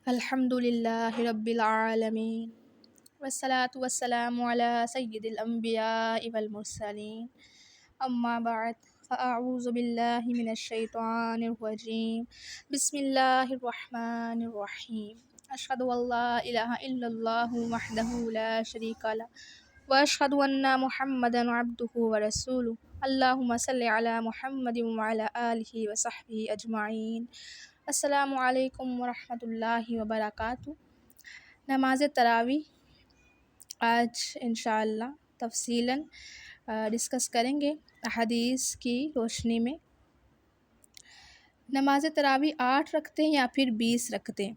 الحمد للہ رب العالمین والصلاة والسلام علی سید الانبیاء والمرسلین اما بعد فاعوذ باللہ من الشیطان الرجیم بسم اللہ الرحمن الرحیم اشہد ان لا الہ الا اللہ وحدہ لا شریک لہ واشہد ان محمدا عبدہ ورسولہ اللہم صل علی محمد وعلی آلہ وصحبہ اجمعین۔ السلام علیکم ورحمۃ اللہ وبرکاتہ۔ نماز تراویح آج انشاءاللہ تفصیلاً ڈسکس کریں گے احادیث کی روشنی میں۔ نماز تراویح 8 رکعتیں یا پھر 20 رکعتیں،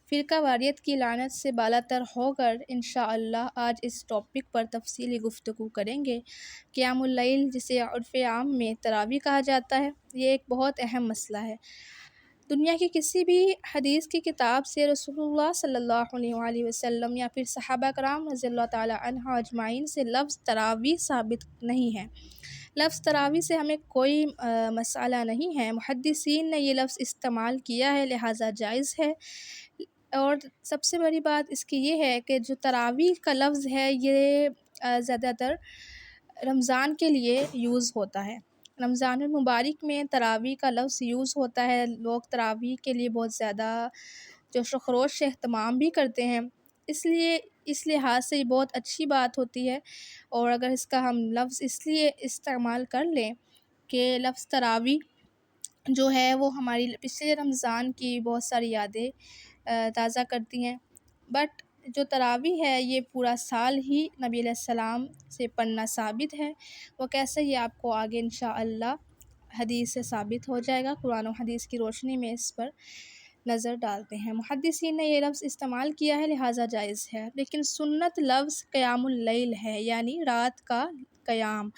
فرقہ واریت کی لعنت سے بالا تر ہو کر انشاءاللہ آج اس ٹاپک پر تفصیلی گفتگو کریں گے۔ قیام اللیل جسے عرف عام میں تراویح کہا جاتا ہے، یہ ایک بہت اہم مسئلہ ہے۔ دنیا کی کسی بھی حدیث کی کتاب سے رسول اللہ صلی اللہ علیہ وآلہ وسلم یا پھر صحابہ کرام رضی اللہ تعالی عنہ اجمعین سے لفظ تراویح ثابت نہیں ہے۔ لفظ تراویح سے ہمیں کوئی مسئلہ نہیں ہے، محدثین نے یہ لفظ استعمال کیا ہے لہٰذا جائز ہے۔ اور سب سے بڑی بات اس کی یہ ہے کہ جو تراویح کا لفظ ہے یہ زیادہ تر رمضان کے لیے یوز ہوتا ہے۔ رمضان المبارک میں تراویح کا لفظ یوز ہوتا ہے، لوگ تراویح کے لیے بہت زیادہ جوش و خروش سے اہتمام بھی کرتے ہیں، اس لحاظ سے یہ بہت اچھی بات ہوتی ہے۔ اور اگر اس کا ہم لفظ اس لیے استعمال کر لیں کہ لفظ تراویح جو ہے وہ ہماری پچھلے رمضان کی بہت ساری یادیں تازہ کرتی ہیں، بٹ جو تراویح ہے یہ پورا سال ہی نبی علیہ السلام سے پڑھنا ثابت ہے۔ وہ کیسے یہ آپ کو آگے انشاءاللہ حدیث سے ثابت ہو جائے گا، قرآن و حدیث کی روشنی میں اس پر نظر ڈالتے ہیں۔ محدثین نے یہ لفظ استعمال کیا ہے لہٰذا جائز ہے، لیکن سنت لفظ قیام اللیل ہے، یعنی رات کا قیام۔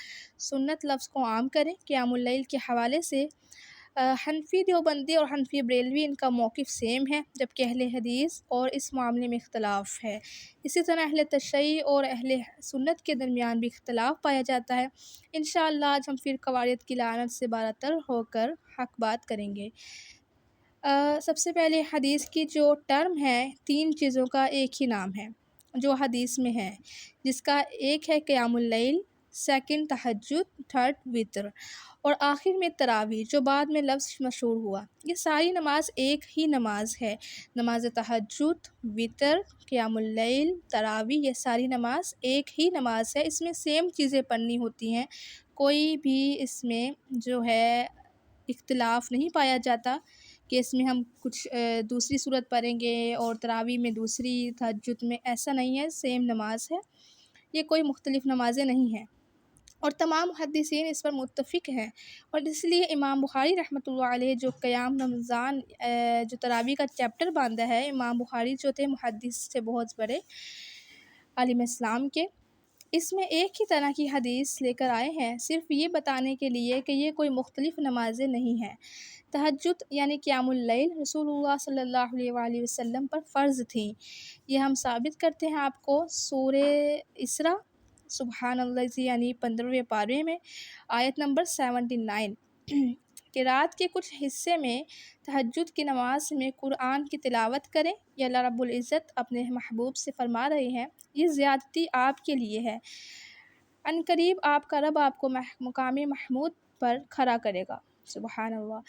سنت لفظ کو عام کریں۔ قیام اللیل کے حوالے سے حنفی دیوبندی اور حنفی بریلوی ان کا موقف سیم ہے، جبکہ اہل حدیث اور اس معاملے میں اختلاف ہے۔ اسی طرح اہل تشیع اور اہل سنت کے درمیان بھی اختلاف پایا جاتا ہے۔ انشاءاللہ آج ہم فرقہ واریت کی لعنت سے بالاتر ہو کر حق بات کریں گے۔ سب سے پہلے حدیث کی جو ٹرم ہے، 3 چیزوں کا ایک ہی نام ہے جو حدیث میں ہے، جس کا ایک ہے قیام اللیل، سیکنڈ تہجد، تھرڈ وتر، اور آخر میں تراویح جو بعد میں لفظ مشہور ہوا۔ یہ ساری نماز ایک ہی نماز ہے۔ نماز تہجد، وتر، قیام اللیل، تراویح، یہ ساری نماز ایک ہی نماز ہے۔ اس میں سیم چیزیں پڑھنی ہوتی ہیں، کوئی بھی اس میں جو ہے اختلاف نہیں پایا جاتا کہ اس میں ہم کچھ دوسری صورت پڑھیں گے اور تراویح میں دوسری، تہجد میں، ایسا نہیں ہے، سیم نماز ہے، یہ کوئی مختلف نمازیں نہیں ہیں، اور تمام محدثین اس پر متفق ہیں۔ اور اس لیے امام بخاری رحمۃ اللہ علیہ جو قیام رمضان جو تراویح کا چیپٹر باندھا ہے، امام بخاری جو تھے محدث سے بہت بڑے عالم اسلام کے، اس میں ایک ہی طرح کی حدیث لے کر آئے ہیں، صرف یہ بتانے کے لیے کہ یہ کوئی مختلف نمازیں نہیں ہیں۔ تہجد یعنی قیام اللیل رسول اللہ صلی اللہ علیہ وآلہ وسلم پر فرض تھیں، یہ ہم ثابت کرتے ہیں آپ کو سورہ اسراء سبحان اللہ یعنی 15ویں پارے میں آیت نمبر 79 کہ رات کے کچھ حصے میں تہجد کی نماز میں قرآن کی تلاوت کریں۔ یہ اللہ رب العزت اپنے محبوب سے فرما رہے ہیں، یہ زیادتی آپ کے لیے ہے، عنقریب آپ کا رب آپ کو مقام محمود پر کھڑا کرے گا۔ سبحان اللہ۔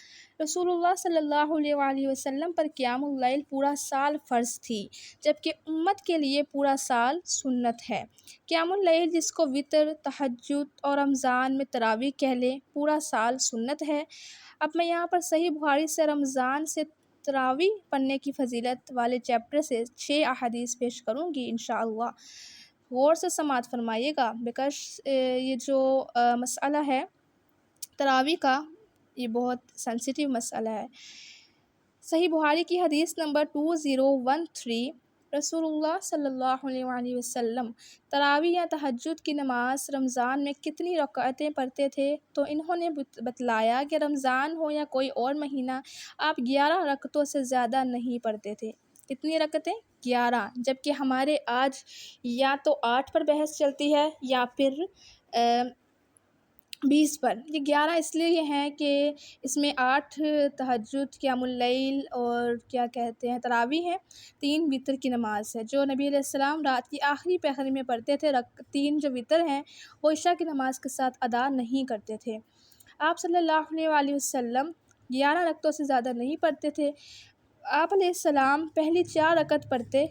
رسول اللہ صلی اللہ علیہ وآلہ وسلم پر قیام اللیل پورا سال فرض تھی، جبکہ امت کے لیے پورا سال سنت ہے۔ قیام اللیل جس کو وتر، تہجد اور رمضان میں تراویح کہہ لیں، پورا سال سنت ہے۔ اب میں یہاں پر صحیح بخاری سے رمضان سے تراویح پڑھنے کی فضیلت والے چیپٹر سے 6 احادیث پیش کروں گی انشاءاللہ، غور سے سماعت فرمائیے گا، بیکاز یہ جو مسئلہ ہے تراویح کا یہ بہت سینسیٹیو مسئلہ ہے۔ صحیح بخاری کی حدیث نمبر 2013 رسول اللہ صلی اللہ علیہ وآلہ وسلم تراویح یا تہجد کی نماز رمضان میں کتنی رکعتیں پڑھتے تھے، تو انہوں نے بتلایا کہ رمضان ہو یا کوئی اور مہینہ آپ 11 رکعتوں سے زیادہ نہیں پڑھتے تھے۔ کتنی رکعتیں؟ 11، جبکہ ہمارے آج یا تو 8 پر بحث چلتی ہے یا پھر 20 پر۔ یہ 11 اس لیے ہیں کہ اس میں 8 تہجد، قیام اللیل اور کیا کہتے ہیں تراویح ہے، 3 وتر کی نماز ہے جو نبی علیہ السلام رات کی آخری پہر میں پڑھتے تھے۔ 3 جو وتر ہیں وہ عشاء کی نماز کے ساتھ ادا نہیں کرتے تھے۔ آپ صلی اللہ علیہ وآلہ وسلم 11 رکعتوں سے زیادہ نہیں پڑھتے تھے۔ آپ علیہ السلام پہلی 4 رکعت پڑھتے،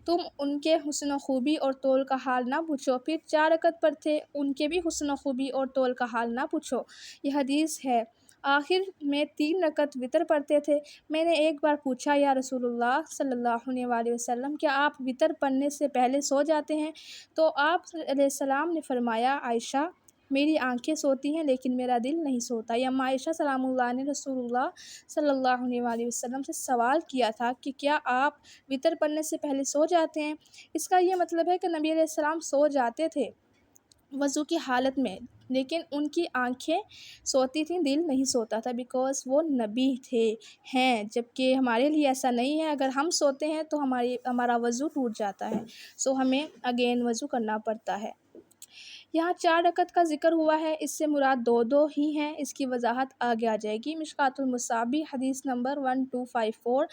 تم ان کے حسن و خوبی اور طول کا حال نہ پوچھو، پھر 4 رکعت پڑھتے، ان کے بھی حسن و خوبی اور طول کا حال نہ پوچھو۔ یہ حدیث ہے۔ آخر میں 3 رکعت وتر پڑھتے تھے۔ میں نے ایک بار پوچھا، یا رسول اللہ صلی اللہ علیہ وآلہ وسلم، کیا آپ وتر پڑھنے سے پہلے سو جاتے ہیں؟ تو آپ علیہ السلام نے فرمایا، عائشہ، میری آنکھیں سوتی ہیں لیکن میرا دل نہیں سوتا۔ یا اما عائشہ سلام اللہ نے رسول اللہ صلی اللہ علیہ وآلہ وسلم سے سوال کیا تھا کہ کیا آپ وتر پڑھنے سے پہلے سو جاتے ہیں؟ اس کا یہ مطلب ہے کہ نبی علیہ السلام سو جاتے تھے وضو کی حالت میں، لیکن ان کی آنکھیں سوتی تھیں، دل نہیں سوتا تھا، بیکاز وہ نبی ہیں، جبکہ ہمارے لیے ایسا نہیں ہے۔ اگر ہم سوتے ہیں تو ہمارا وضو ٹوٹ جاتا ہے، سو ہمیں اگین وضو کرنا پڑتا ہے۔ یہاں 4 رکعت کا ذکر ہوا ہے، اس سے مراد 2 ہی ہیں۔ اس کی وضاحت آگے آ جائے گی۔ مشکوٰۃ المصابیح حدیث نمبر 1254،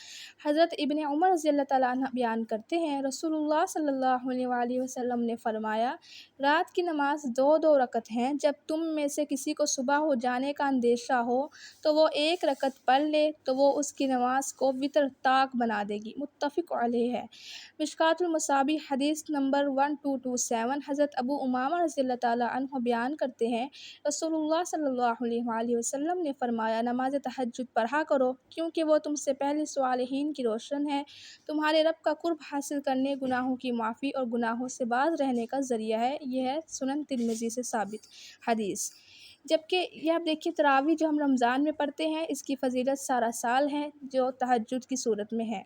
حضرت ابن عمر رضی اللہ تعالیٰ عنہ بیان کرتے ہیں، رسول اللہ صلی اللہ علیہ وآلہ وسلم نے فرمایا، رات کی نماز 2 رکعت ہیں۔ جب تم میں سے کسی کو صبح ہو جانے کا اندیشہ ہو تو وہ 1 رکعت پڑھ لے تو وہ اس کی نماز کو وتر طاق بنا دے گی، متفق علیہ ہے۔ مشکوٰۃ المصابیح حدیث نمبر 1227، حضرت ابو امامہ رضی اللہ تعالیٰ عنہ بیان کرتے ہیں، رسول اللہ صلی اللہ علیہ وآلہ وسلم نے فرمایا، نماز تہجد پڑھا کرو کیونکہ وہ تم سے پہلے صالحین کی روشن ہے، تمہارے رب کا قرب حاصل کرنے، گناہوں کی معافی اور گناہوں سے باز رہنے کا ذریعہ ہے۔ یہ ہے سنن ترمذی سے ثابت حدیث۔ جبکہ یہ آپ دیکھیے تراویح جو ہم رمضان میں پڑھتے ہیں، اس کی فضیلت سارا سال ہے جو تہجد کی صورت میں ہے۔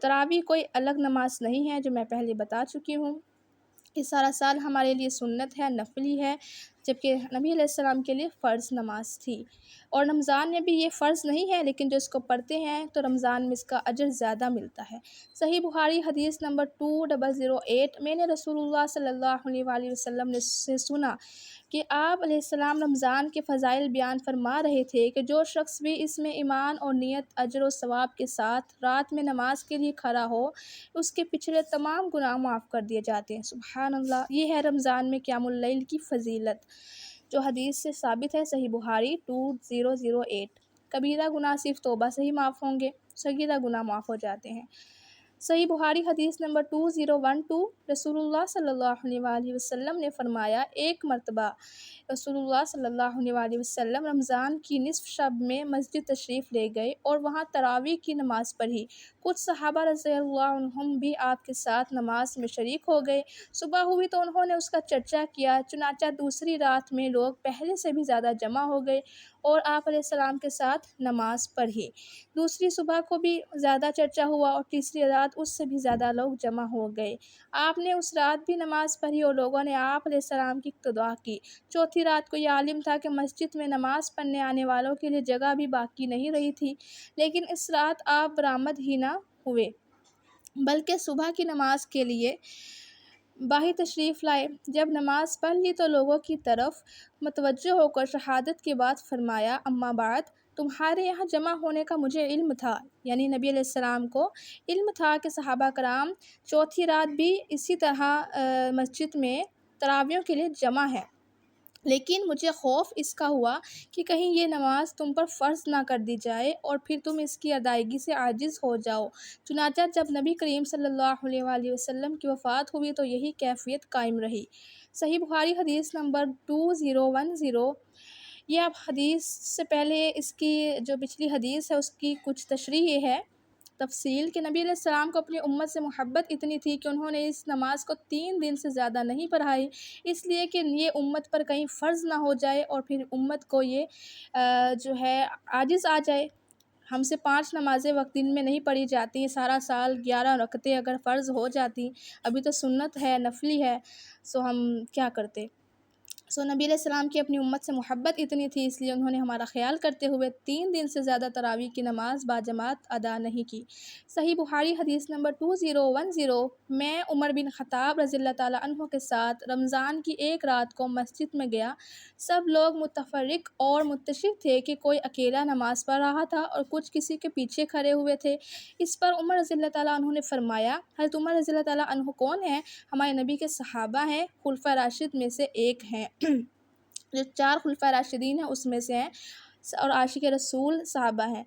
تراویح کوئی الگ نماز نہیں ہے، جو میں پہلے بتا چکی ہوں۔ یہ سارا سال ہمارے لیے سنت ہے، نفلی ہے، جبکہ نبی علیہ السلام کے لیے فرض نماز تھی۔ اور رمضان میں بھی یہ فرض نہیں ہے، لیکن جو اس کو پڑھتے ہیں تو رمضان میں اس کا اجر زیادہ ملتا ہے۔ صحیح بخاری حدیث نمبر 2008، میں نے رسول اللہ صلی اللہ علیہ وآلہ وسلم سے سنا کہ آپ علیہ السلام رمضان کے فضائل بیان فرما رہے تھے کہ جو شخص بھی اس میں ایمان اور نیت، اجر و ثواب کے ساتھ رات میں نماز کے لیے کھڑا ہو، اس کے پچھلے تمام گناہ معاف کر دیے جاتے ہیں۔ سبحان اللہ! یہ ہے رمضان میں قیام اللیل کی فضیلت، جو حدیث سے ثابت ہے، صحیح بخاری 2008۔ کبیرہ گناہ صرف توبہ سے ہی معاف ہوں گے، صغیرہ گناہ معاف ہو جاتے ہیں۔ صحیح بخاری حدیث نمبر 2012، رسول اللہ صلی اللہ علیہ وآلہ وسلم نے فرمایا، ایک مرتبہ رسول اللہ صلی اللہ علیہ وآلہ وسلم رمضان کی نصف شب میں مسجد تشریف لے گئے اور وہاں تراویح کی نماز پڑھی۔ کچھ صحابہ رضی اللہ عنہم بھی آپ کے ساتھ نماز میں شریک ہو گئے۔ صبح ہوئی تو انہوں نے اس کا چرچا کیا، چنانچہ دوسری رات میں لوگ پہلے سے بھی زیادہ جمع ہو گئے اور آپ علیہ السلام کے ساتھ نماز پڑھی۔ دوسری صبح کو بھی زیادہ چرچا ہوا اور تیسری رات اس سے بھی زیادہ لوگ جمع ہو گئے۔ آپ نے اس رات بھی نماز پڑھی اور لوگوں نے آپ علیہ السلام کی اقتداء کی۔ چوتھی رات کو یہ عالم تھا کہ مسجد میں نماز پڑھنے آنے والوں کے لیے جگہ بھی باقی نہیں رہی تھی، لیکن اس رات آپ برآمد ہی نہ ہوئے، بلکہ صبح کی نماز کے لیے باہر تشریف لائے۔ جب نماز پڑھ لی تو لوگوں کی طرف متوجہ ہو کر شہادت کے بعد فرمایا، اما بعد، تمہارے یہاں جمع ہونے کا مجھے علم تھا، یعنی نبی علیہ السلام کو علم تھا کہ صحابہ کرام چوتھی رات بھی اسی طرح مسجد میں تراویح کے لیے جمع ہے، لیکن مجھے خوف اس کا ہوا کہ کہیں یہ نماز تم پر فرض نہ کر دی جائے اور پھر تم اس کی ادائیگی سے عاجز ہو جاؤ۔ چنانچہ جب نبی کریم صلی اللہ علیہ وآلہ وسلم کی وفات ہوئی تو یہی کیفیت قائم رہی۔ صحیح بخاری حدیث نمبر 2010۔ یہ اب حدیث سے پہلے اس کی جو پچھلی حدیث ہے اس کی کچھ تشریح یہ ہے، تفصیل، کہ نبی علیہ السلام کو اپنی امت سے محبت اتنی تھی کہ انہوں نے اس نماز کو 3 دن سے زیادہ نہیں پڑھائی، اس لیے کہ یہ امت پر کہیں فرض نہ ہو جائے اور پھر امت کو یہ جو ہے عاجز آ جائے۔ ہم سے 5 نمازیں وقت دن میں نہیں پڑھی جاتی ہیں، سارا سال 11 رکعتیں اگر فرض ہو جاتی، ابھی تو سنت ہے، نفلی ہے، سو ہم کیا کرتے۔ نبی علیہ السلام کی اپنی امت سے محبت اتنی تھی، اس لیے انہوں نے ہمارا خیال کرتے ہوئے 3 دن سے زیادہ تراویح کی نماز باجماعت ادا نہیں کی۔ صحیح بخاری حدیث نمبر 2010 میں عمر بن خطاب رضی اللہ تعالیٰ عنہ کے ساتھ رمضان کی ایک رات کو مسجد میں گیا۔ سب لوگ متفرق اور متشر تھے کہ کوئی اکیلا نماز پڑھ رہا تھا اور کچھ کسی کے پیچھے کھڑے ہوئے تھے۔ اس پر عمر رضی اللہ تعالیٰ عنہ نے فرمایا، حضرت عمر رضی اللہ تعالیٰ عنہ کون ہیں؟ ہمارے نبی کے صحابہ ہیں، خلفائے راشد میں سے ایک ہیں، جو 4 خلفائے راشدین ہیں اس میں سے ہیں، اور عاشق رسول صحابہ ہیں۔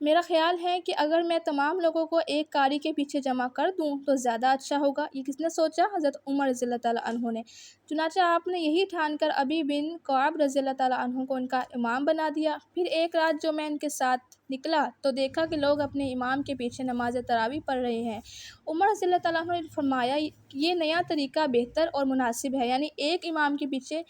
میرا خیال ہے کہ اگر میں تمام لوگوں کو ایک قاری کے پیچھے جمع کر دوں تو زیادہ اچھا ہوگا۔ یہ کس نے سوچا؟ حضرت عمر رضی اللہ تعالیٰ عنہ نے۔ چنانچہ آپ نے یہی ٹھان کر ابی بن کعب رضی اللہ تعالیٰ عنہ کو ان کا امام بنا دیا۔ پھر ایک رات جو میں ان کے ساتھ نکلا تو دیکھا کہ لوگ اپنے امام کے پیچھے نماز تراویح پڑھ رہے ہیں۔ عمر رضی اللہ تعالیٰ عنہ نے فرمایا، یہ نیا طریقہ بہتر اور مناسب ہے، یعنی ایک امام کے پیچھے۔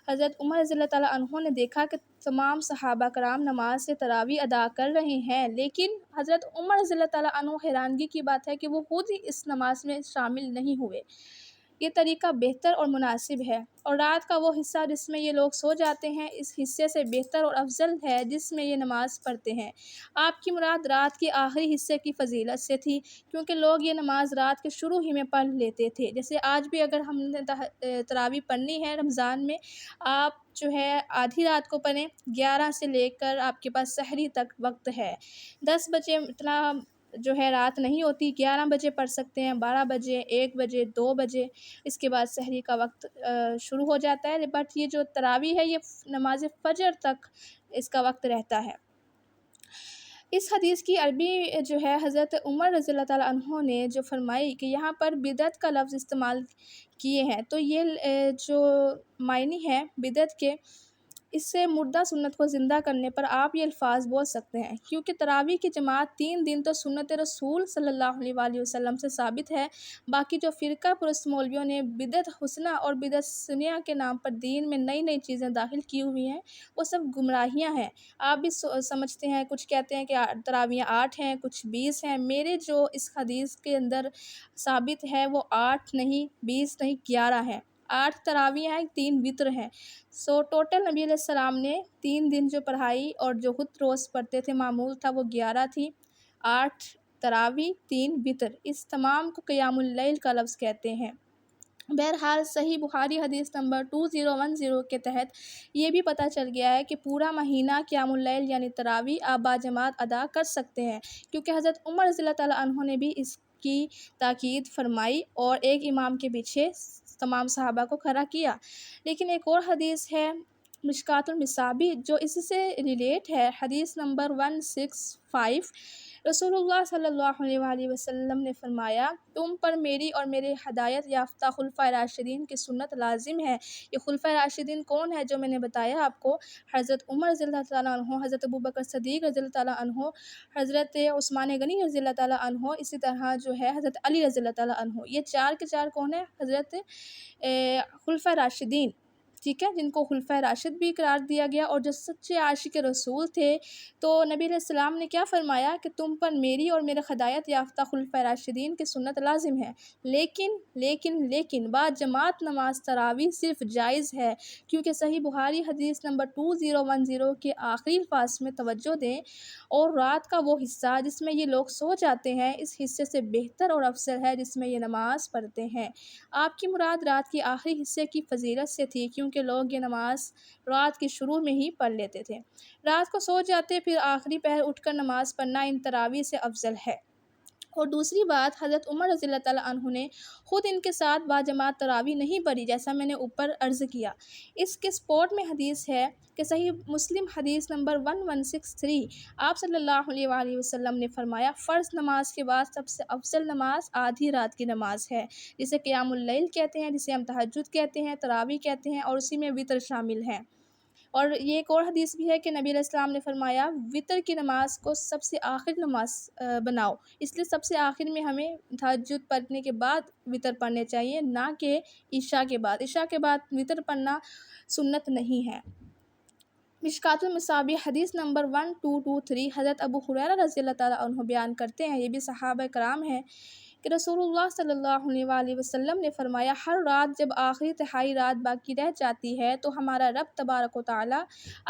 حضرت عمر رضی اللہ تعالیٰ عنہ نے دیکھا کہ تمام صحابہ کرام نماز تراویح ادا کر رہے ہیں، لیکن حضرت عمر رضی اللہ تعالیٰ عنہ حیرانگی کی بات ہے کہ وہ خود ہی اس نماز میں شامل نہیں ہوئے۔ یہ طریقہ بہتر اور مناسب ہے، اور رات کا وہ حصہ جس میں یہ لوگ سو جاتے ہیں اس حصے سے بہتر اور افضل ہے جس میں یہ نماز پڑھتے ہیں۔ آپ کی مراد رات کے آخری حصے کی فضیلت سے تھی، کیونکہ لوگ یہ نماز رات کے شروع ہی میں پڑھ لیتے تھے۔ جیسے آج بھی اگر ہم نے تراویح پڑھنی ہے رمضان میں، آپ جو ہے آدھی رات کو پڑھیں، 11 سے لے کر آپ کے پاس سحری تک وقت ہے۔ 10 بجے اتنا جو ہے رات نہیں ہوتی، 11 بجے پڑھ سکتے ہیں، 12 بجے، 1 بجے، 2 بجے، اس کے بعد سحری کا وقت شروع ہو جاتا ہے۔ بٹ یہ جو تراویح ہے یہ نماز فجر تک اس کا وقت رہتا ہے۔ اس حدیث کی عربی جو ہے حضرت عمر رضی اللہ تعالیٰ عنہ نے جو فرمائی کہ یہاں پر بدعت کا لفظ استعمال کیے ہیں، تو یہ جو معنی ہے بدعت کے، اس سے مردہ سنت کو زندہ کرنے پر آپ یہ الفاظ بول سکتے ہیں، کیونکہ تراویح کی جماعت 3 دن تو سنت رسول صلی اللہ علیہ وآلہ وسلم سے ثابت ہے۔ باقی جو فرقہ پرست مولویوں نے بدعت حسنہ اور بدعت سنیہ کے نام پر دین میں نئی نئی چیزیں داخل کی ہوئی ہیں، وہ سب گمراہیاں ہیں۔ آپ بھی سمجھتے ہیں، کچھ کہتے ہیں کہ تراویح 8 ہیں، کچھ 20 ہیں۔ میرے جو اس حدیث کے اندر ثابت ہے وہ 8 نہیں، 20 نہیں، 11 ہیں۔ 8 تراویح ہیں، 3 وتر ہیں۔ ٹوٹل نبی علیہ السلام نے 3 دن جو پڑھائی اور جو خود روز پڑھتے تھے معمول تھا وہ 11 تھی، 8 تراویح، 3 وتر، اس تمام کو قیام اللیل کا لفظ کہتے ہیں۔ بہرحال صحیح بخاری حدیث نمبر 2010 کے تحت یہ بھی پتہ چل گیا ہے کہ پورا مہینہ قیام اللیل یعنی تراویح آپ باجماعت ادا کر سکتے ہیں، کیونکہ حضرت عمر رضی اللہ تعالیٰ عنہ نے بھی اس کی تاکید فرمائی اور ایک امام کے پیچھے تمام صحابہ کو کھڑا کیا۔ لیکن ایک اور حدیث ہے مشکوٰۃ المصابیح جو اس سے ریلیٹ ہے، حدیث نمبر 165۔ رسول اللہ صلی اللہ علیہ وآلہ وسلم نے فرمایا، تم پر میری اور میرے ہدایت یافتہ خلفائے راشدین کی سنت لازم ہے۔ یہ خلفائے راشدین کون ہے جو میں نے بتایا آپ کو؟ حضرت عمر رضی اللہ تعالیٰ عنہ، حضرت ابوبکر صدیق رضی اللہ تعالیٰ عنہ، حضرت عثمان غنی رضی اللہ تعالیٰ عنہ، اسی طرح جو ہے حضرت علی رضی اللہ تعالیٰ عنہ۔ یہ 4 کے 4 کون ہیں؟ حضرت خلفائے راشدین، ٹھیک ہے، جن کو خلفائے راشد بھی قرار دیا گیا اور جو سچے عاشق رسول تھے۔ تو نبی علیہ السلام نے کیا فرمایا کہ تم پر میری اور میرے ہدایت یافتہ خلفائے راشدین کی سنت لازم ہے، لیکن بعد جماعت نماز تراویح صرف جائز ہے، کیونکہ صحیح بخاری حدیث نمبر 2010 کے آخری الفاظ میں توجہ دیں، اور رات کا وہ حصہ جس میں یہ لوگ سو جاتے ہیں اس حصے سے بہتر اور افضل ہے جس میں یہ نماز پڑھتے ہیں۔ آپ کی مراد رات کے آخری حصے کی فضیلت سے تھی، کیونکہ لوگ یہ نماز رات کے شروع میں ہی پڑھ لیتے تھے، رات کو سو جاتے، پھر آخری پہر اٹھ کر نماز پڑھنا ان تراویح سے افضل ہے۔ اور دوسری بات، حضرت عمر رضی اللہ تعالیٰ عنہ نے خود ان کے ساتھ باجماعت تراویح نہیں پڑھی، جیسا میں نے اوپر عرض کیا۔ اس کے سپورٹ میں حدیث ہے کہ صحیح مسلم حدیث نمبر 1163، آپ صلی اللہ علیہ وآلہ وسلم نے فرمایا، فرض نماز کے بعد سب سے افضل نماز آدھی رات کی نماز ہے، جسے قیام اللیل کہتے ہیں، جسے ہم تہجد کہتے ہیں، تراویح کہتے ہیں، اور اسی میں وتر شامل ہیں۔ اور یہ ایک اور حدیث بھی ہے کہ نبی علیہ السلام نے فرمایا، وتر کی نماز کو سب سے آخر نماز بناؤ، اس لیے سب سے آخر میں ہمیں تہجد پڑھنے کے بعد وتر پڑھنے چاہیے، نہ کہ عشاء کے بعد۔ عشاء کے بعد وتر پڑھنا سنت نہیں ہے۔ مشکوٰۃ المصابیح حدیث نمبر 1223، حضرت ابو ہریرہ رضی اللہ تعالیٰ عنہ بیان کرتے ہیں، یہ بھی صحابہ کرام ہیں، کہ رسول اللہ صلی اللہ علیہ وسلم نے فرمایا ہر رات جب آخری تہائی رات باقی رہ جاتی ہے تو ہمارا رب تبارک و تعالیٰ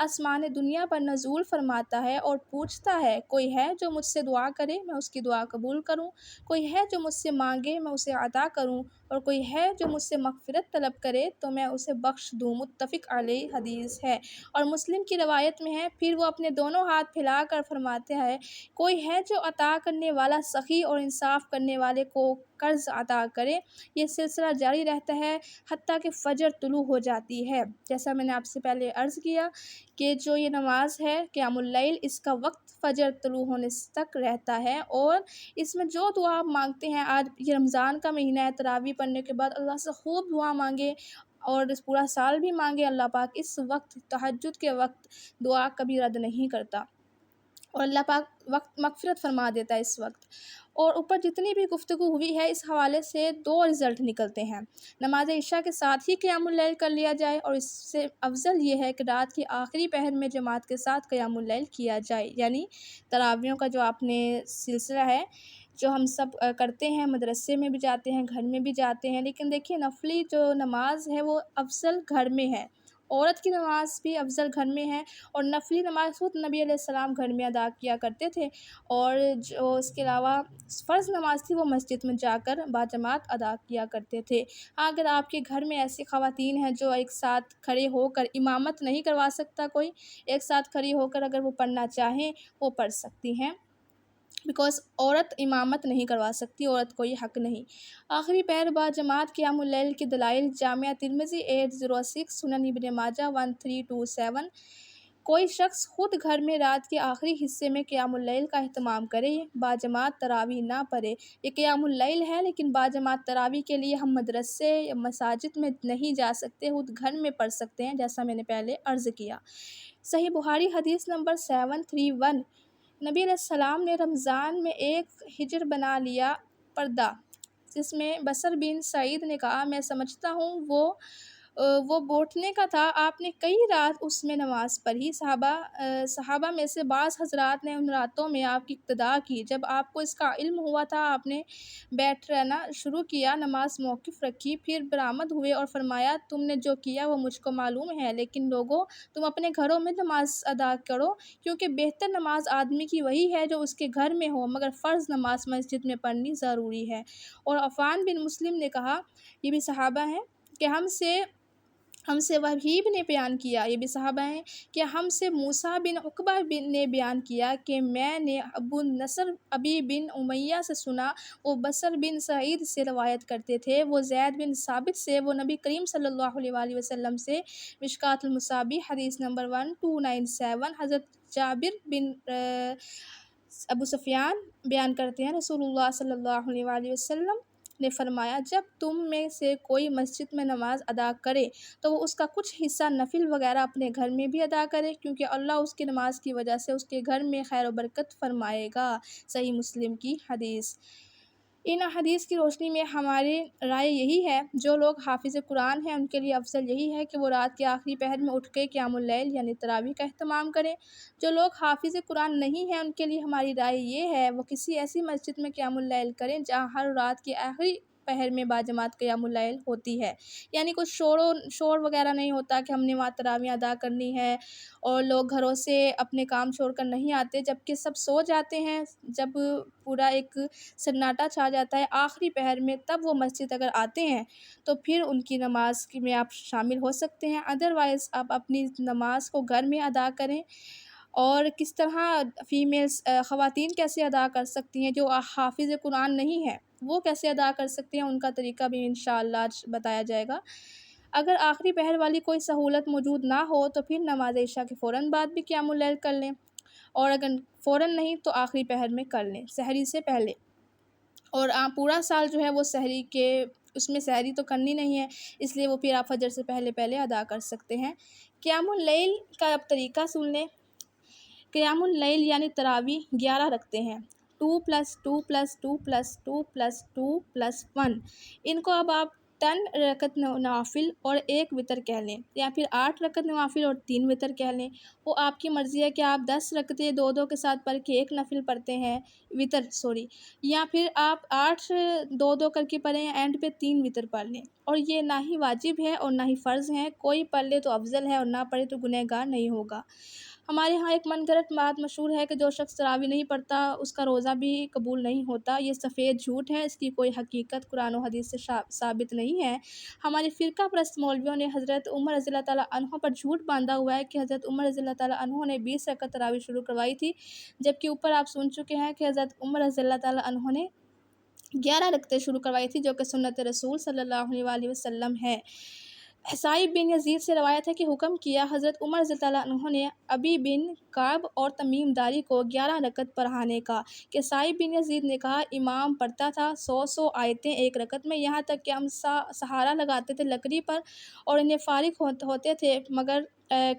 آسمان دنیا پر نزول فرماتا ہے اور پوچھتا ہے کوئی ہے جو مجھ سے دعا کرے میں اس کی دعا قبول کروں، کوئی ہے جو مجھ سے مانگے میں اسے عطا کروں، اور کوئی ہے جو مجھ سے مغفرت طلب کرے تو میں اسے بخش دوں۔ متفق علیہ حدیث ہے۔ اور مسلم کی روایت میں ہے پھر وہ اپنے دونوں ہاتھ پھیلا کر فرماتے ہیں کوئی ہے جو عطا کرنے والا سخی اور انصاف کرنے والے کو قرض عطا کرے۔ یہ سلسلہ جاری رہتا ہے حتیٰ کہ فجر طلوع ہو جاتی ہے۔ جیسا میں نے آپ سے پہلے عرض کیا کہ جو یہ نماز ہے قیام اللیل، اس کا وقت فجر طلوع ہونے تک رہتا ہے، اور اس میں جو دعا آپ مانگتے ہیں، آج یہ رمضان کا مہینہ ہے، تراویح پڑھنے کے بعد اللہ سے خوب دعا مانگے اور اس پورا سال بھی مانگے، اللہ پاک اس وقت تہجد کے وقت دعا کبھی رد نہیں کرتا اور اللہ پاک وقت مغفرت فرما دیتا ہے اس وقت۔ اور اوپر جتنی بھی گفتگو ہوئی ہے اس حوالے سے دو رزلٹ نکلتے ہیں۔ نماز عشاء کے ساتھ ہی قیام اللیل کر لیا جائے، اور اس سے افضل یہ ہے کہ رات کی آخری پہر میں جماعت کے ساتھ قیام اللیل کیا جائے، یعنی تراویحوں کا جو آپ نے سلسلہ ہے جو ہم سب کرتے ہیں، مدرسے میں بھی جاتے ہیں، گھر میں بھی جاتے ہیں، لیکن دیکھیے نفلی جو نماز ہے وہ افضل گھر میں ہے، عورت کی نماز بھی افضل گھر میں ہے، اور نفلی نماز خود نبی علیہ السلام گھر میں ادا کیا کرتے تھے، اور جو اس کے علاوہ فرض نماز تھی وہ مسجد میں جا کر باجماعت ادا کیا کرتے تھے۔ اگر آپ کے گھر میں ایسی خواتین ہیں جو ایک ساتھ کھڑے ہو کر امامت نہیں کروا سکتا کوئی، ایک ساتھ کھڑی ہو کر اگر وہ پڑھنا چاہیں وہ پڑھ سکتی ہیں، بیکاز عورت امامت نہیں کروا سکتی، عورت کو یہ حق نہیں۔ آخری پہر با جماعت قیام اللیل کے دلائل جامعہ ترمذی 806، سنن ابن ماجہ 1327۔ کوئی شخص خود گھر میں رات کے آخری حصے میں قیام اللیل کا اہتمام کرے، باجماعت تراویح نہ پڑھے۔ یہ قیام اللیل ہے، لیکن باجماعت تراویح کے لیے ہم مدرسے یا مساجد میں نہیں جا سکتے، خود گھر میں پڑھ سکتے ہیں، جیسا میں نے پہلے عرض کیا۔ صحیح بخاری حدیث نمبر 731۔ نبی علیہ السلام نے رمضان میں ایک ہجر بنا لیا پردہ، جس میں بصر بن سعید نے کہا میں سمجھتا ہوں وہ بوٹنے کا تھا، آپ نے کئی رات اس میں نماز پڑھی۔ صحابہ میں سے بعض حضرات نے ان راتوں میں آپ کی اقتداء کی، جب آپ کو اس کا علم ہوا تھا آپ نے بیٹھ رہنا شروع کیا، نماز موقوف رکھی، پھر برآمد ہوئے اور فرمایا تم نے جو کیا وہ مجھ کو معلوم ہے، لیکن لوگوں تم اپنے گھروں میں نماز ادا کرو، کیونکہ بہتر نماز آدمی کی وہی ہے جو اس کے گھر میں ہو، مگر فرض نماز مسجد میں پڑھنی ضروری ہے۔ اور عفان بن مسلم نے کہا، یہ بھی صحابہ ہیں، کہ ہم سے وہیب نے بیان کیا، یہ بھی صحابہ ہیں، کہ ہم سے موسیٰ بن عقبہ نے بیان کیا کہ میں نے ابو نصر ابی بن امیہ سے سنا، وہ بصر بن سعید سے روایت کرتے تھے، وہ زید بن ثابت سے، وہ نبی کریم صلی اللہ علیہ وآلہ وسلم سے۔ مشکوٰۃ المصابیح حدیث نمبر 1297۔ حضرت جابر بن ابو سفیان بیان کرتے ہیں رسول اللہ صلی اللہ علیہ وآلہ وسلم نے فرمایا جب تم میں سے کوئی مسجد میں نماز ادا کرے تو وہ اس کا کچھ حصہ نفل وغیرہ اپنے گھر میں بھی ادا کرے، کیونکہ اللہ اس کی نماز کی وجہ سے اس کے گھر میں خیر و برکت فرمائے گا۔ صحیح مسلم کی حدیث۔ ان حدیث کی روشنی میں ہماری رائے یہی ہے، جو لوگ حافظ قرآن ہیں ان کے لیے افضل یہی ہے کہ وہ رات کے آخری پہر میں اٹھ کے قیام اللیل یعنی تراویح کا اہتمام کریں۔ جو لوگ حافظ قرآن نہیں ہیں ان کے لیے ہماری رائے یہ ہے وہ کسی ایسی مسجد میں قیام اللیل کریں جہاں ہر رات کے آخری پہر میں باجماعت قیام اللیل ہوتی ہے، یعنی کچھ شور وغیرہ نہیں ہوتا کہ ہم نے وہاں تراویح ادا کرنی ہے، اور لوگ گھروں سے اپنے کام چھوڑ کر نہیں آتے، جبکہ سب سو جاتے ہیں، جب پورا ایک سناٹا چھا جاتا ہے آخری پہر میں، تب وہ مسجد اگر آتے ہیں تو پھر ان کی نماز میں آپ شامل ہو سکتے ہیں، ادروائز آپ اپنی نماز کو گھر میں ادا کریں۔ اور کس طرح فیمیلز خواتین کیسے ادا کر سکتی ہیں جو حافظ قرآن نہیں ہے، وہ کیسے ادا کر سکتے ہیں، ان کا طریقہ بھی انشاءاللہ آج بتایا جائے گا۔ اگر آخری پہر والی کوئی سہولت موجود نہ ہو تو پھر نماز عشاء کے فوراً بعد بھی قیام اللیل کر لیں، اور اگر فوراً نہیں تو آخری پہر میں کر لیں سحری سے پہلے۔ اور پورا سال جو ہے وہ سحری کے اس میں سحری تو کرنی نہیں ہے، اس لیے وہ پھر آپ فجر سے پہلے ادا کر سکتے ہیں۔ قیام اللیل کا اب طریقہ سن لیں۔ قیام اللیل یعنی تراویح 11 رکھتے ہیں، 2+2+2+2+2+1۔ ان کو اب آپ 10 رکعت نوافل اور 1 وتر کہہ لیں، یا پھر 8 رکعت نوافل اور 3 وتر کہہ لیں۔ وہ آپ کی مرضی ہے کہ آپ 10 رکعتیں 2 کے ساتھ پڑھ کے 1 نفل پڑھتے ہیں، وتر سوری، یا پھر آپ 8 2 کر کے پڑھیں، اینڈ پہ 3 وتر پڑھ لیں۔ اور یہ نہ ہی واجب ہے اور نہ ہی فرض ہے، کوئی پڑھ لے تو افضل ہے اور نہ پڑھے تو گنہگار نہیں ہوگا۔ ہمارے ہاں ایک من گھڑت بات مشہور ہے کہ جو شخص تراویح نہیں پڑھتا اس کا روزہ بھی قبول نہیں ہوتا۔ یہ سفید جھوٹ ہے، اس کی کوئی حقیقت قرآن و حدیث سے ثابت نہیں ہے۔ ہمارے فرقہ پرست مولویوں نے حضرت عمر رضی اللہ تعالیٰ عنہ پر جھوٹ باندھا ہوا ہے کہ حضرت عمر رضی اللہ تعالیٰ عنہ نے 20 رکعت تراویح شروع کروائی تھی، جبکہ اوپر آپ سن چکے ہیں کہ حضرت عمر رضی اللہ تعالیٰ عنہ نے 11 رکعتیں شروع کروائی تھی، جو کہ سنت رسول صلی اللہ علیہ وآلہ وسلم ہے۔ حصائب بن یزید سے روایت ہے کہ حکم کیا حضرت عمر رضی اللہ عنہ نے ابی بن کعب اور تمیم داری کو 11 رکعت پڑھانے کا، کہ حصائب بن یزید نے کہا امام پڑھتا تھا 100 آیتیں ایک رکعت میں، یہاں تک کہ ہم سہارا لگاتے تھے لکڑی پر اور انہیں فارغ ہوتے تھے مگر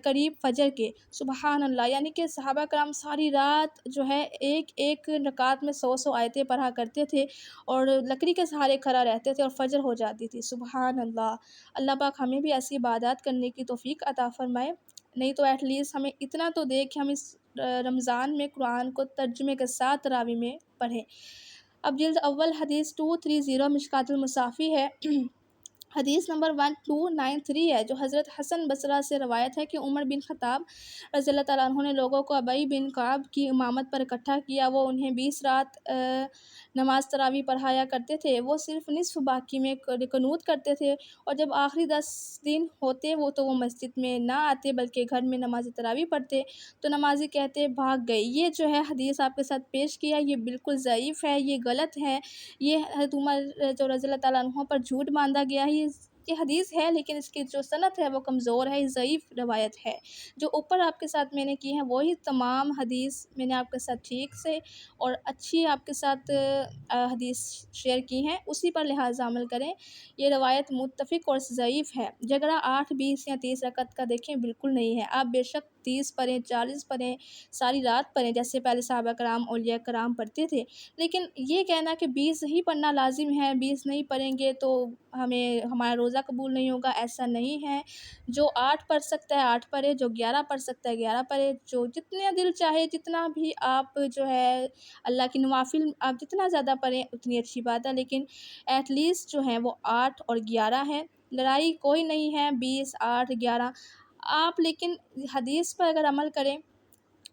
قریب فجر کے۔ سبحان اللہ، یعنی کہ صحابہ کرام ساری رات جو ہے ایک ایک رکعت میں 100 آیتیں پڑھا کرتے تھے اور لکڑی کے سہارے کھڑا رہتے تھے اور فجر ہو جاتی تھی۔ سبحان اللہ، اللہ پاک ہمیں بھی ایسی عبادات کرنے کی توفیق عطا فرمائے، نہیں تو ایٹ لیسٹ ہمیں اتنا تو دے کہ ہم اس رمضان میں قرآن کو ترجمے کے ساتھ تراویح میں پڑھیں۔ اب جلد اول حدیث 230 مشکوٰۃ المصافی ہے، حدیث نمبر 1293 ہے، جو حضرت حسن بصری سے روایت ہے کہ عمر بن خطاب رضی اللہ تعالیٰ عنہ نے لوگوں کو ابی بن کعب کی امامت پر اکٹھا کیا۔ وہ انہیں 20 رات نماز تراویح پڑھایا کرتے تھے، وہ صرف نصف باقی میں قنوت کرتے تھے، اور جب آخری 10 دن ہوتے تو وہ مسجد میں نہ آتے بلکہ گھر میں نماز تراویح پڑھتے، تو نمازی کہتے بھاگ گئے۔ یہ جو ہے حدیث آپ کے ساتھ پیش کیا، یہ بالکل ضعیف ہے، یہ غلط ہے، یہ حضرت عمر جو رضی اللہ تعالیٰ عنہ پر جھوٹ باندھا گیا ہے۔ یہ حدیث ہے لیکن اس کی جو سند ہے وہ کمزور ہے، یہ ضعیف روایت ہے۔ جو اوپر آپ کے ساتھ میں نے کی ہیں وہی تمام حدیث میں نے آپ کے ساتھ ٹھیک سے اور اچھی آپ کے ساتھ حدیث شیئر کی ہیں، اسی پر لحاظ عمل کریں۔ یہ روایت متفق اور ضعیف ہے۔ جھگڑا 8، 20 یا 30 رکعت کا دیکھیں بالکل نہیں ہے۔ آپ بے شک 30 پڑھیں، 40 پڑھیں، ساری رات پڑھیں، جیسے پہلے صحابہ کرام اولیاء کرام پڑھتے تھے، لیکن یہ کہنا کہ 20 ہی پڑھنا لازم ہے، 20 نہیں پڑھیں گے تو ہمارا روزہ قبول نہیں ہوگا، ایسا نہیں ہے۔ جو 8 پڑھ سکتا ہے 8 پڑھے، جو 11 پڑھ سکتا ہے 11 پڑھے، جو جتنا دل چاہے جتنا بھی آپ جو ہے اللہ کی نوافل آپ جتنا زیادہ پڑھیں اتنی اچھی بات ہے، لیکن ایٹ لیسٹ جو ہیں وہ 8 اور 11 ہے۔ لڑائی کوئی نہیں ہے 20، 8، 11 آپ، لیکن حدیث پر اگر عمل کریں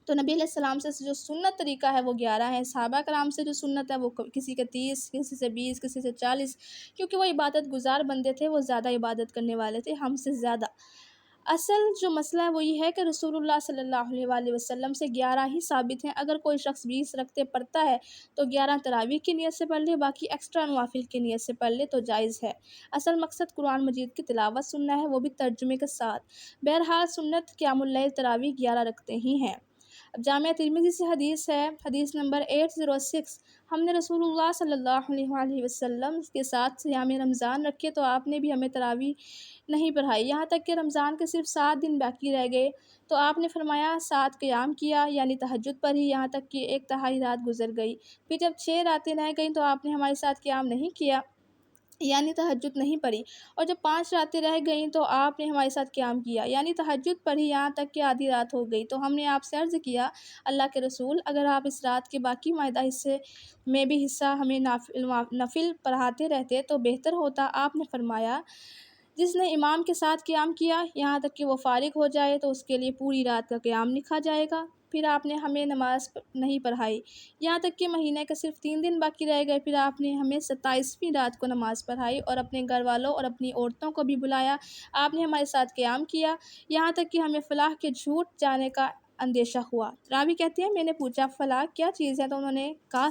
تو نبی علیہ السلام سے جو سنت طریقہ ہے وہ 11 ہے، صحابہ کرام سے جو سنت ہے وہ کسی کے 30، کسی سے 20، کسی سے 40، کیونکہ وہ عبادت گزار بندے تھے، وہ زیادہ عبادت کرنے والے تھے ہم سے زیادہ۔ اصل جو مسئلہ ہے وہ یہ ہے کہ رسول اللہ صلی اللہ علیہ وآلہ وسلم سے 11 ہی ثابت ہیں۔ اگر کوئی شخص 20 رکعتیں پڑھتا ہے تو 11 تراویح کی نیت سے پڑھ لے، باقی ایکسٹرا نوافل کی نیت سے پڑھ لے تو جائز ہے۔ اصل مقصد قرآن مجید کی تلاوت سننا ہے، وہ بھی ترجمے کے ساتھ۔ بہرحال سنت قیام اللیل تراویح 11 رکعتیں ہی ہیں۔ اب جامعہ ترمذی سے حدیث ہے، حدیث نمبر 806، ہم نے رسول اللہ صلی اللہ علیہ وآلہ وسلم کے ساتھ صیام رمضان رکھے تو آپ نے بھی ہمیں تراویح نہیں پڑھائی، یہاں تک کہ رمضان کے صرف 7 دن باقی رہ گئے تو آپ نے فرمایا 7 قیام کیا، یعنی تہجد پڑھی، یہاں تک کہ 1/3 رات گزر گئی۔ پھر جب 6 راتیں رہ گئیں تو آپ نے ہمارے ساتھ قیام نہیں کیا، یعنی تہجد نہیں پڑھی، اور جب 5 راتیں رہ گئیں تو آپ نے ہمارے ساتھ قیام کیا، یعنی تہجد پڑھی، یہاں تک کہ آدھی رات ہو گئی۔ تو ہم نے آپ سے عرض کیا اللہ کے رسول، اگر آپ اس رات کے باقی معدہ حصے میں بھی حصہ ہمیں نفل پڑھاتے رہتے تو بہتر ہوتا۔ آپ نے فرمایا جس نے امام کے ساتھ قیام کیا یہاں تک کہ وہ فارغ ہو جائے تو اس کے لیے پوری رات کا قیام لکھا جائے گا۔ پھر آپ نے ہمیں نماز نہیں پڑھائی، یہاں تک کہ مہینے کے صرف 3 دن باقی رہ گئے، پھر آپ نے ہمیں 27ویں رات کو نماز پڑھائی اور اپنے گھر والوں اور اپنی عورتوں کو بھی بلایا، آپ نے ہمارے ساتھ قیام کیا، یہاں تک کہ ہمیں فلاح کے جھوٹ جانے کا اندیشہ ہوا۔ راوی کہتے ہیں میں نے پوچھا فلاح کیا چیز ہے، تو انہوں نے کہا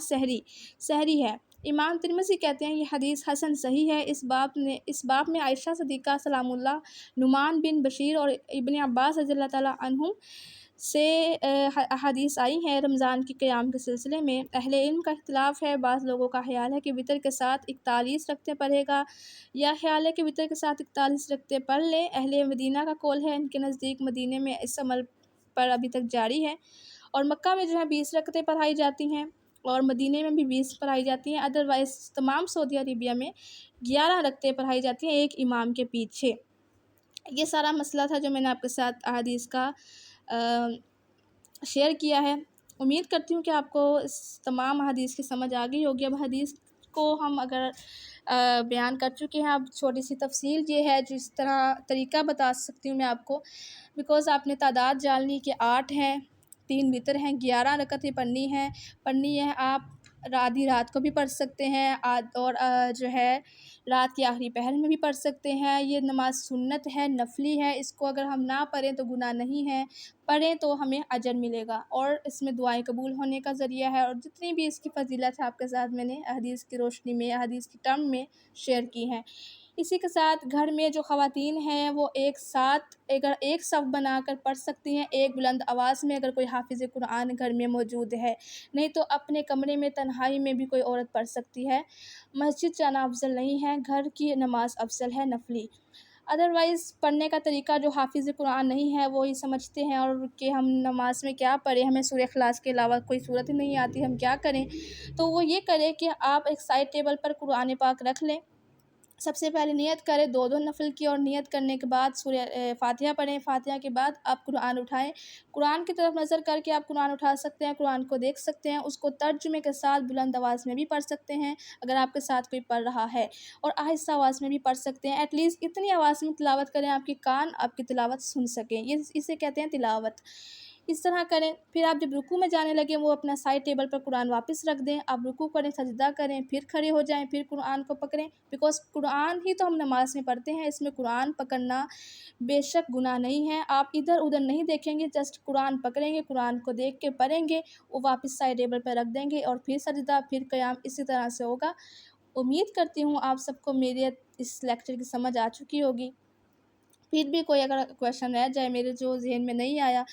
سحری ہے۔ امام ترمذی کہتے ہیں یہ حدیث حسن صحیح ہے۔ اس باب میں عائشہ صدیقہ سلام اللہ، نعمان بن بشیر اور ابن عباس رضی اللہ تعالیٰ عنہم سے احادیث آئی ہیں رمضان کے قیام کے سلسلے میں۔ اہل علم کا اختلاف ہے، بعض لوگوں کا خیال ہے کہ وتر کے ساتھ 41 رکعتیں پڑھے گا، یا خیال ہے کہ وتر کے ساتھ 41 رکعتیں پڑھ لے۔ اہل مدینہ کا قول ہے، ان کے نزدیک مدینے میں اس عمل پر ابھی تک جاری ہے، اور مکہ میں جو ہے 20 رکعتیں پڑھائی جاتی ہیں۔ اور مدینے میں بھی 20 پڑھائی جاتی ہیں، ادروائز تمام سعودی عربیہ میں 11 رکعتیں پڑھائی جاتی ہیں ایک امام کے پیچھے۔ یہ سارا مسئلہ تھا جو میں نے آپ کے ساتھ احادیث کا شیئر کیا ہے۔ امید کرتی ہوں کہ آپ کو اس تمام احادیث کی سمجھ آ گئی ہوگی۔ اب حدیث کو ہم اگر بیان کر چکے ہیں، اب چھوٹی سی تفصیل یہ ہے جس طرح طریقہ بتا سکتی ہوں میں آپ کو، بیکاز آپ نے تعداد جاننی کہ 8 ہیں، 3 وتر ہیں، 11 رکعتیں پڑھنی ہے۔ آپ آدھی رات کو بھی پڑھ سکتے ہیں اور جو ہے رات کے آخری پہر میں بھی پڑھ سکتے ہیں۔ یہ نماز سنت ہے، نفلی ہے، اس کو اگر ہم نہ پڑھیں تو گناہ نہیں ہے، پڑھیں تو ہمیں اجر ملے گا اور اس میں دعائیں قبول ہونے کا ذریعہ ہے۔ اور جتنی بھی اس کی فضیلت ہے آپ کے ساتھ میں نے احادیث کی روشنی میں، احادیث کی ٹرم میں شیئر کی ہیں۔ اسی کے ساتھ گھر میں جو خواتین ہیں وہ ایک ساتھ اگر ایک صف بنا کر پڑھ سکتی ہیں ایک بلند آواز میں، اگر کوئی حافظ قرآن گھر میں موجود ہے، نہیں تو اپنے کمرے میں تنہائی میں بھی کوئی عورت پڑھ سکتی ہے۔ مسجد جانا افضل نہیں ہے، گھر کی نماز افضل ہے نفلی۔ ادروائز پڑھنے کا طریقہ جو حافظ قرآن نہیں ہے وہی سمجھتے ہیں اور کہ ہم نماز میں کیا پڑھیں، ہمیں سورہ اخلاص کے علاوہ کوئی صورت ہی نہیں آتی، ہم کیا کریں، تو وہ یہ کرے کہ آپ ایک سائڈ ٹیبل پر قرآن پاک رکھ لیں۔ سب سے پہلے نیت کریں 2 نفل کی، اور نیت کرنے کے بعد سورہ فاتحہ پڑھیں، فاتحہ کے بعد آپ قرآن اٹھائیں۔ قرآن کی طرف نظر کر کے آپ قرآن اٹھا سکتے ہیں، قرآن کو دیکھ سکتے ہیں، اس کو ترجمے کے ساتھ بلند آواز میں بھی پڑھ سکتے ہیں اگر آپ کے ساتھ کوئی پڑھ رہا ہے، اور آہستہ آواز میں بھی پڑھ سکتے ہیں۔ ایٹ لیسٹ اتنی آواز میں تلاوت کریں آپ کے کان آپ کی تلاوت سن سکیں، اسے کہتے ہیں تلاوت۔ اس طرح کریں۔ پھر آپ جب رکوع میں جانے لگیں وہ اپنا سائڈ ٹیبل پر قرآن واپس رکھ دیں، آپ رکوع کریں، سجدہ کریں، پھر کھڑے ہو جائیں، پھر قرآن کو پکڑیں، بیکاز قرآن ہی تو ہم نماز میں پڑھتے ہیں، اس میں قرآن پکڑنا بے شک گناہ نہیں ہے۔ آپ ادھر ادھر نہیں دیکھیں گے، جسٹ قرآن پکڑیں گے، قرآن کو دیکھ کے پڑھیں گے، وہ واپس سائڈ ٹیبل پہ رکھ دیں گے، اور پھر سجدہ، پھر قیام، اسی طرح سے ہوگا۔ امید کرتی ہوں آپ سب کو میرے اس لیکچر کی سمجھ آ چکی ہوگی۔ پھر بھی کوئی اگر کویشچن رہ جائے میرے جو ذہن میں نہیں آیا،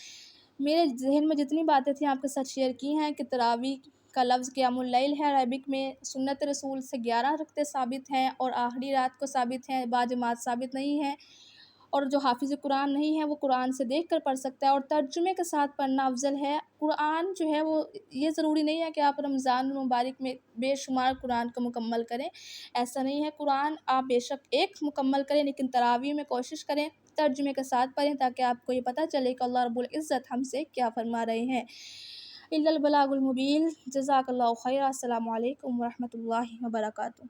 میرے ذہن میں جتنی باتیں تھیں آپ کے ساتھ شیئر کی ہیں کہ تراویح کا لفظ قیام اللیل ہے، عربک میں سنت رسول سے 11 رکعتیں ثابت ہیں اور آخری رات کو ثابت ہیں، باجماعت ثابت نہیں ہے، اور جو حافظ قرآن نہیں ہے وہ قرآن سے دیکھ کر پڑھ سکتا ہے اور ترجمے کے ساتھ پڑھنا افضل ہے۔ قرآن جو ہے وہ یہ ضروری نہیں ہے کہ آپ رمضان المبارک میں بے شمار قرآن کو مکمل کریں، ایسا نہیں ہے۔ قرآن آپ بے شک ایک مکمل کریں، لیکن تراویح میں کوشش کریں ترجمے کے ساتھ پڑھیں تاکہ آپ کو یہ پتہ چلے کہ اللہ رب العزت ہم سے کیا فرما رہے ہیں۔ الا البلاغ المبین۔ جزاک اللہ خیر۔ السلام علیکم ورحمۃ اللہ وبرکاتہ۔